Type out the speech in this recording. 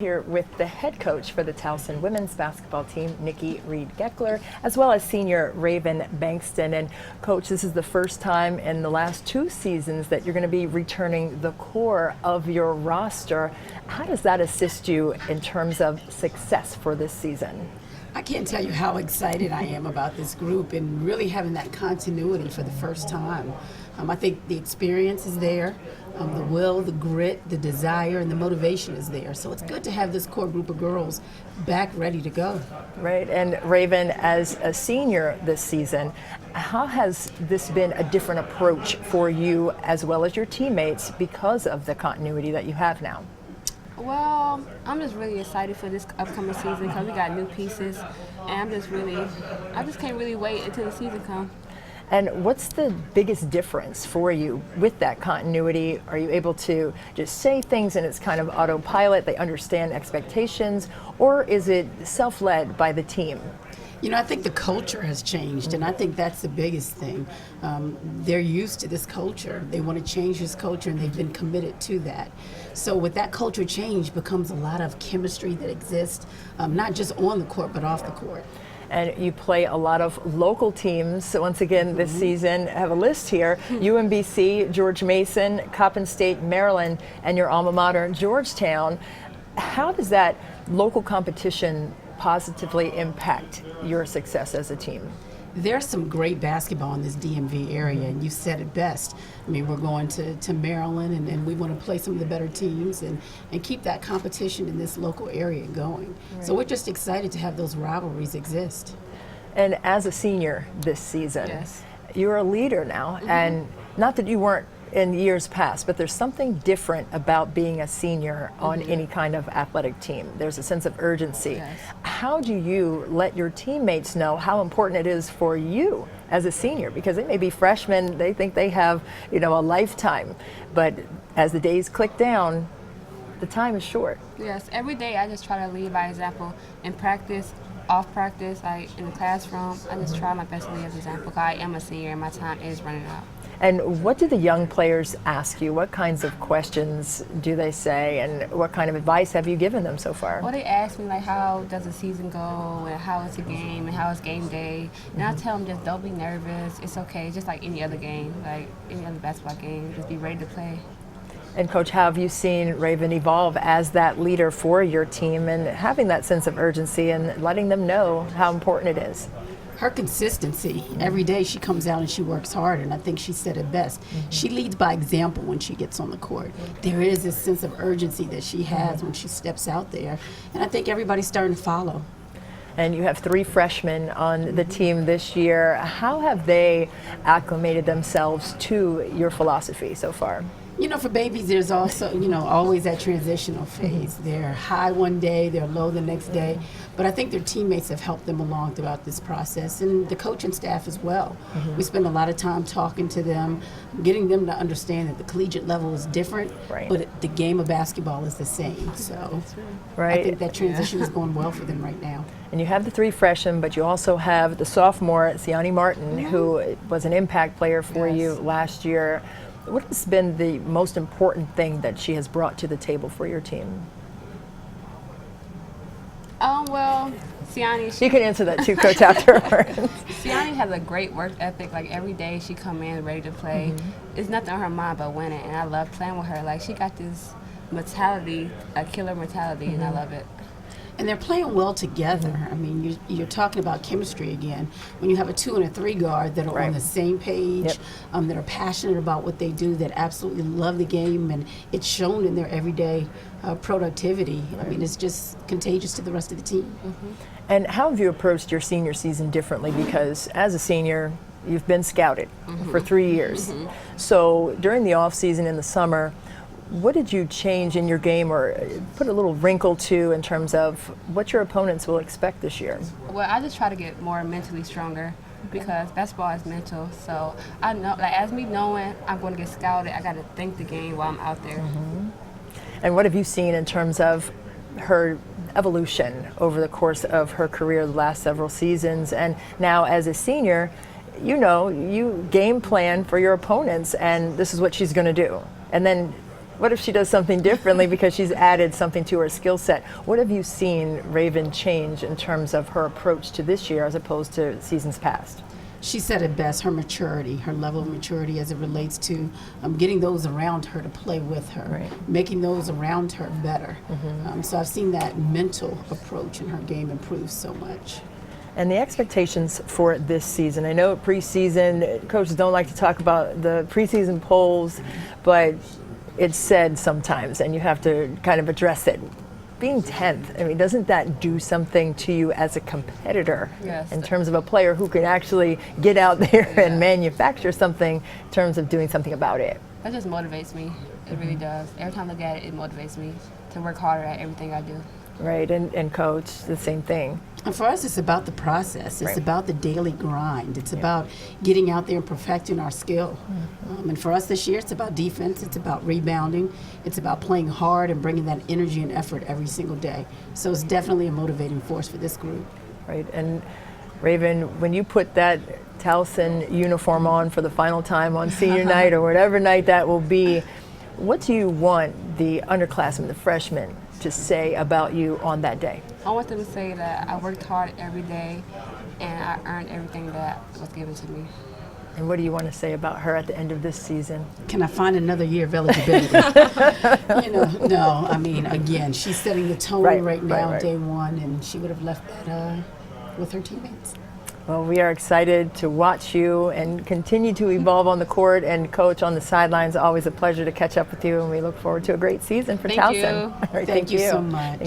Here with the head coach for the Towson women's basketball team, Niki Reid Geckeler, as well as senior Raven Bankston. And coach, this is the first time in the last 2 seasons that you're going to be returning the core of your roster. How does that assist you in terms of success for this season? I can't tell you how excited I am about this group and really having that continuity for the first time. I think the experience is there, the will, the grit, the desire, and the motivation is there. So it's good to have this core group of girls back ready to go. Right, and Raven, as a senior this season, how has this been a different approach for you as well as your teammates because of the continuity that you have now? Well, I'm just really excited for this upcoming season because we got new pieces, and I just can't really wait until the season comes. And what's the biggest difference for you with that continuity? Are you able to just say things and it's kind of autopilot, they understand expectations, or is it self-led by the team? You know, I think the culture has changed, and I think that's the biggest thing. They're used to this culture. They want to change this culture, and they've been committed to that. So with that culture change becomes a lot of chemistry that exists, not just on the court, but off the court. And you play a lot of local teams. So once again, this season, I have a list here. UMBC, George Mason, Coppin State, Maryland, and your alma mater, Georgetown. How does that local competition positively impact your success as a team? There's some great basketball in this DMV area, and you said it best. I mean, we're going to Maryland, and we want to play some of the better teams and keep that competition in this local area going. Right. So we're just excited to have those rivalries exist. And as a senior this season, Yes. You're a leader now, and not that you weren't in years past, but there's something different about being a senior on any kind of athletic team. There's a sense of urgency. Yes. How do you let your teammates know how important it is for you as a senior? Because they may be freshmen, they think they have, a lifetime, but as the days click down, the time is short. Yes, every day I just try to lead by example in practice, off practice, like in the classroom. I just try my best to lead as example because I am a senior and my time is running out. And what do the young players ask you? What kinds of questions do they say, and what kind of advice have you given them so far? Well, they ask me like, how does the season go, and how is the game, and how is game day? And I tell them just don't be nervous. It's okay. It's just like any other game, like any other basketball game. Just be ready to play. And Coach, how have you seen Raven evolve as that leader for your team and having that sense of urgency and letting them know how important it is? Her consistency, every day she comes out and she works hard, and I think she said it best. She leads by example when she gets on the court. There is this sense of urgency that she has when she steps out there, and I think everybody's starting to follow. And you have 3 freshmen on the team this year. How have they acclimated themselves to your philosophy so far? You know, for babies, there's also, always that transitional phase. They're high one day, they're low the next day. But I think their teammates have helped them along throughout this process, and the coaching staff as well. We spend a lot of time talking to them, getting them to understand that the collegiate level is different, but the game of basketball is the same. So I think that transition is going well for them right now. And you have the 3 freshmen, but you also have the sophomore, Siani Martin, who was an impact player for you last year. What has been the most important thing that she has brought to the table for your team? Well, Siani. You can answer that too, Coach, afterwards. Siani has a great work ethic. Like every day she come in ready to play. It's nothing on her mind but winning, and I love playing with her. Like she got this mentality, a killer mentality, and I love it. And they're playing well together. I mean, you're talking about chemistry again. When you have a 2 and a 3 guard that are on the same page, that are passionate about what they do, that absolutely love the game, and it's shown in their everyday productivity. I mean, it's just contagious to the rest of the team. And how have you approached your senior season differently? Because as a senior, you've been scouted for 3 years. So during the off season in the summer, what did you change in your game or put a little wrinkle to in terms of what your opponents will expect this year? Well, I just try to get more mentally stronger because basketball is mental. So I know, like as me knowing I'm going to get scouted, I got to think the game while I'm out there. And what have you seen in terms of her evolution over the course of her career the last several seasons? And now as a senior, you game plan for your opponents, and this is what she's going to do. And then What if she does something differently because she's added something to her skill set? What have you seen Raven change in terms of her approach to this year as opposed to seasons past? She said it best, her maturity, her level of maturity as it relates to getting those around her to play with her, Right. making those around her better. So I've seen that mental approach in her game improve so much. And the expectations for this season. I know preseason, coaches don't like to talk about the preseason polls, but it's said sometimes, and you have to kind of address it. Being 10th, I mean, doesn't that do something to you as a competitor Yes. in terms of a player who can actually get out there and manufacture something in terms of doing something about it? That just motivates me. It really does. Every time I look at it, it motivates me to work harder at everything I do. Right, and coach, the same thing. And for us, it's about the process. It's Right. about the daily grind. It's about getting out there and perfecting our skill. And for us this year, it's about defense. It's about rebounding. It's about playing hard and bringing that energy and effort every single day. So it's definitely a motivating force for this group. Right, and Raven, when you put that Towson uniform on for the final time on senior night or whatever night that will be, what do you want the underclassmen, the freshmen, to say about you on that day? I want them to say that I worked hard every day and I earned everything that was given to me. And what do you want to say about her at the end of this season? Can I find another year of eligibility? No. I mean, again, she's setting the tone right now, right. day one, and she would have left that with her teammates. Well, we are excited to watch you and continue to evolve on the court and coach on the sidelines. Always a pleasure to catch up with you, and we look forward to a great season for Thank Towson. you. All right, Thank you so Thank much. you.